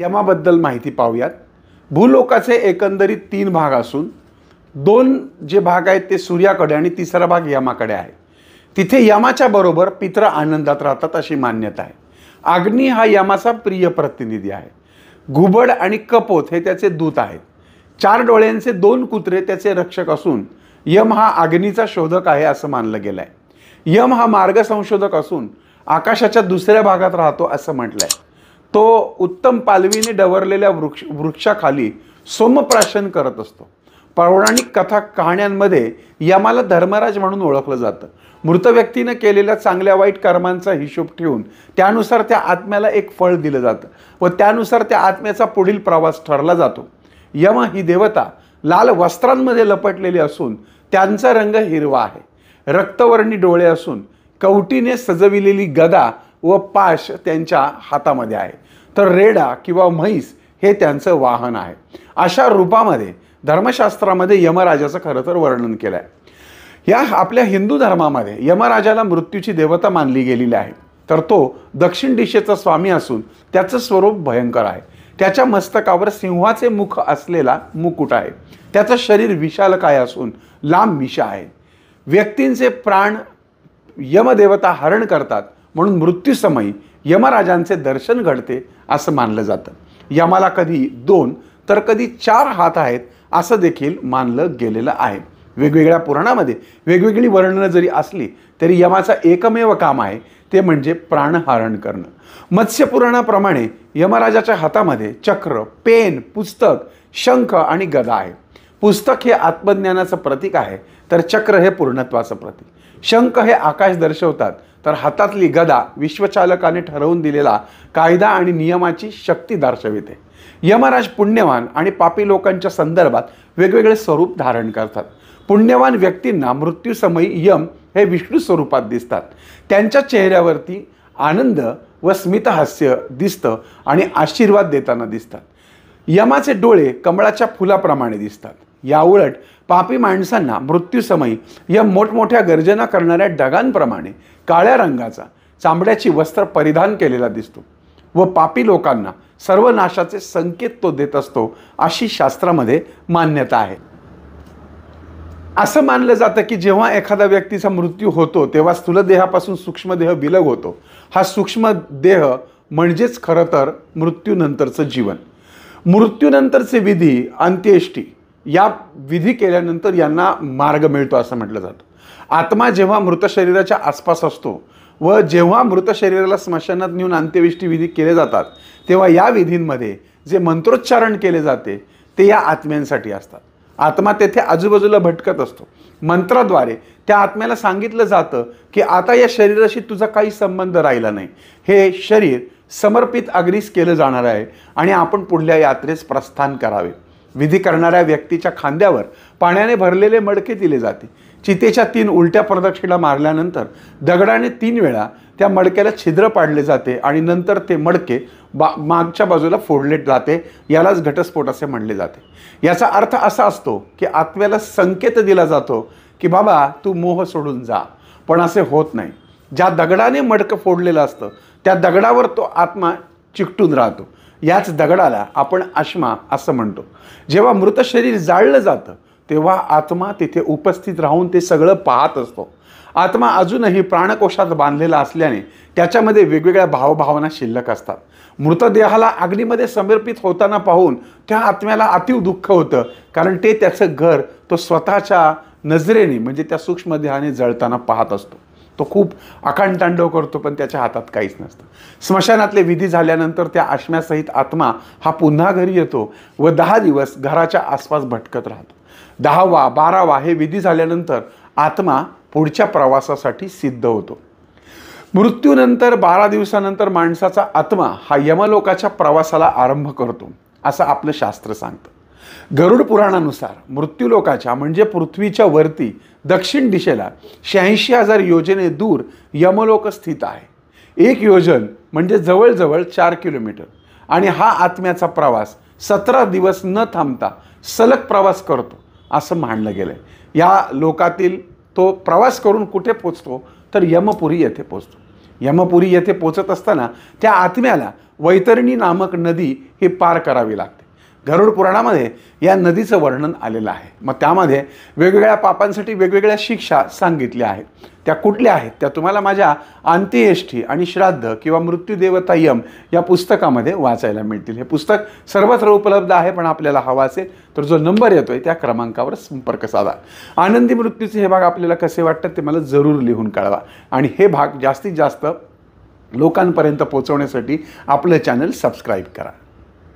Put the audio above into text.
यमाबद्दल माहिती पाहूयात। भूलोकाचे एकंदरीत 3 भाग असून 2 जे भाग आहेत ते सूर्याकडे आणि तिसरा भाग यमाकडे आहे। तिथे यमाच्या बरोबर पितर आनंदात राहतात अशी मान्यता आहे। अग्नी हा यमाचा प्रिय प्रतिनिधी आहे। घुबड आणि कपोत हे त्याचे दूत आहेत। 4 डोळ्यांचे 2 कुत्रे त्याचे रक्षक असून यम हा अग्नीचा शोधक आहे असं मानलं गेलंय। यम हा मार्ग संशोधक असून आकाशाच्या दुसऱ्या भागात राहतो असं म्हटलंय। तो उत्तम पालवीने डवरलेल्या वृक्षाखाली सोमप्राशन करत असतो। पौराणिक कथा कहाण्यांमध्ये यमाला धर्मराज म्हणून ओळखलं जातं। मृत व्यक्तीने केलेल्या चांगल्या वाईट कर्मांचा हिशोब ठेवून त्यानुसार त्या आत्म्याला एक फळ दिलं जातं व त्यानुसार त्या आत्म्याचा पुढील प्रवास ठरला जातो। यम ही देवता लाल वस्त्रांमध्ये लपटलेली असून त्यांचा रंग हिरवा आहे। रक्तवर्णी डोळे असून कवटीने सजविलेली गदा व पाश त्यांच्या हातामध्ये आहे, तर रेडा किंवा म्हैस हे त्यांचं वाहन आहे। अशा रूपामध्ये धर्मशास्त्रामध्ये यमराजाचं खरं तर वर्णन केलं आहे। या आपल्या हिंदू धर्मामध्ये यमराजाला मृत्यूची देवता मानली गेलेली आहे, तर तो दक्षिण दिशेचा स्वामी असून त्याचं स्वरूप भयंकर आहे। त्याच्या मस्तकावर सिंहाचे मुख असलेला मुकुट आहे। त्याचं शरीर विशालकाय असून लांब मिशा आहे। व्यक्तींचे प्राण यमदेवता हरण करतात म्हणून मृत्यूसमयी यमराजांचे दर्शन घडते असं मानलं जातं। यमाला कधी 2 तर कधी 4 हात आहेत असं देखील मानलं गेलेलं आहे। वेगवेगळ्या पुराणामध्ये वेगवेगळी वर्णनं जरी असली तरी यमाचा एकमेव काम आहे ते म्हणजे प्राणहरण करणं। मत्स्य पुराणाप्रमाणे यमराजाच्या हातामध्ये चक्र, पेन, पुस्तक, शंख आणि गदा आहे। पुस्तक हे आत्मज्ञानाचं प्रतीक आहे, तर चक्र हे पूर्णत्वाचं प्रतीक। शंख हे आकाश दर्शवतात, तर हातातली गदा विश्वचालकाने ठरवून दिलेला कायदा आणि नियमाची शक्ती दर्शविते। यमराज पुण्यवान आणि पापी लोकांच्या संदर्भात वेगवेगळे स्वरूप धारण करतात। पुण्यवान व्यक्तींना मृत्यूसमयी यम हे विष्णू स्वरूपात दिसतात। त्यांच्या चेहऱ्यावरती आनंद व स्मितहास्य दिसतं आणि आशीर्वाद देताना दिसतात। यमाचे डोळे कमळाच्या फुलाप्रमाणे दिसतात। याउलट पापी माणसांना मृत्यूसमयी यम मोठमोठ्या गर्जना करणाऱ्या ढगांप्रमाणे काळ्या रंगाचा चांबड्याची वस्त्र परिधान केलेला दिसतो व पापी लोकांना सर्वनाशाचे संकेत तो देत असतो अशी शास्त्रामध्ये मान्यता आहे। असं मानलं जातं की जेव्हा एखाद्या व्यक्तीचा मृत्यू होतो तेव्हा स्थूल देहापासून सूक्ष्म देह विलग होतो। हा सूक्ष्म देह म्हणजेच खरं तर मृत्यूनंतरचं जीवन। मृत्यूनंतरचे विधी, अंत्येष्टी या विधी केल्यानंतर यांना मार्ग मिळतो असं म्हटलं जातं। आत्मा जेव्हा मृत शरीराच्या आसपास असतो व जेव्हा मृत शरीराला स्मशानात नेऊन अंत्येष्टी विधी केले जातात तेव्हा या विधींमध्ये जे मंत्रोच्चारण केले जाते ते या आत्म्यांसाठी असतात। आत्मा तेथे आजूबाजूला भटकत असतो। मंत्राद्वारे त्या आत्म्याला सांगितलं जातं की आता या शरीराशी तुझा काही संबंध राहिला नाही। हे शरीर समर्पित अग्नीस केलं जाणार आहे आणि आपण पुढल्या यात्रेस प्रस्थान करावे। विधी करणाऱ्या व्यक्तीच्या खांद्यावर पाण्याने भरलेले मडके दिले जाते। चितेच्या 3 उलट्या प्रदक्षिणा मारल्यानंतर दगडाने 3 वेळा त्या मडक्याला छिद्र पाडले जाते आणि नंतर ते मडके मागच्या बाजूला फोडले जाते। यालाच घटस्फोट असे म्हणले जाते। याचा अर्थ असा असतो की आत्म्याला संकेत दिला जातो की बाबा तू मोह सोडून जा, पण असे होत नाही। ज्या दगडाने मडकं फोडलेलं असतं त्या दगडावर तो आत्मा चिकटून राहतो। याच दगडाला आपण आश्मा असं म्हणतो। जेव्हा मृत शरीर जाळलं जातं तेव्हा आत्मा तिथे उपस्थित राहून ते सगळं पाहत असतो। आत्मा अजूनही प्राणकोशात बांधलेला असल्याने त्याच्यामध्ये वेगवेगळ्या भावभावना शिल्लक असतात। मृतदेहाला अग्नीमध्ये समर्पित होताना पाहून त्या आत्म्याला अतीव दुःख होतं, कारण ते त्याचं घर तो स्वतःच्या नजरेने म्हणजे त्या सूक्ष्म देहाने जळताना पाहत असतो। तो खूप आकांडतांडव करतो, पण त्याच्या हातात काहीच नसतं। स्मशानातले विधी झाल्यानंतर त्या आश्म्यासहित आत्मा हा पुन्हा घरी येतो व 10 दिवस घराच्या आसपास भटकत राहतो। 10वा 12वा हे विधी झाल्यानंतर आत्मा पुढच्या प्रवासासाठी सिद्ध होतो। मृत्यूनंतर 12 दिवसानंतर माणसाचा आत्मा हा यमलोकाच्या प्रवासाला आरंभ करतो असं आपलं शास्त्र सांगतं। गरुड पुराणानुसार मृत्यूलोकाच्या म्हणजे पृथ्वीच्या वरती दक्षिण दिशेला 86,000 योजने दूर यमलोक स्थित आहे। 1 योजन म्हणजे जवळजवळ 4 किलोमीटर आणि हा आत्म्याचा प्रवास 17 दिवस न थांबता सलग प्रवास करतो असं मानलं गेलंय। या लोकातील तो प्रवास करून कुठे पोचतो तर यमपुरी येथे पोचतो। यमपुरी येथे पोचत असताना त्या आत्म्याला वैतरणी नामक नदी हे पार करावी लागते. गरुड पुराणामध्ये या नदीचं वर्णन आलेलं आहे. मग त्यामध्ये वेगवेगळ्या पापांसाठी वेगवेगळ्या शिक्षा सांगितल्या आहेत. त्या कुठल्या आहेत त्या तुम्हाला माझ्या अंत्येष्ठी आणि श्राद्ध किंवा मृत्यूदेवता यम या पुस्तकामध्ये वाचायला मिळतील. हे पुस्तक सर्वत्र उपलब्ध आहे, पण आपल्याला हवा असेल तर जो नंबर येतोय त्या क्रमांकावर संपर्क साधा. आनंदी मृत्यूचे हे भाग आपल्याला कसे वाटतात ते मला जरूर लिहून कळवा. आणि हे भाग जास्तीत जास्त लोकांपर्यंत पोहोचवण्यासाठी आपलं चॅनल सबस्क्राईब करा.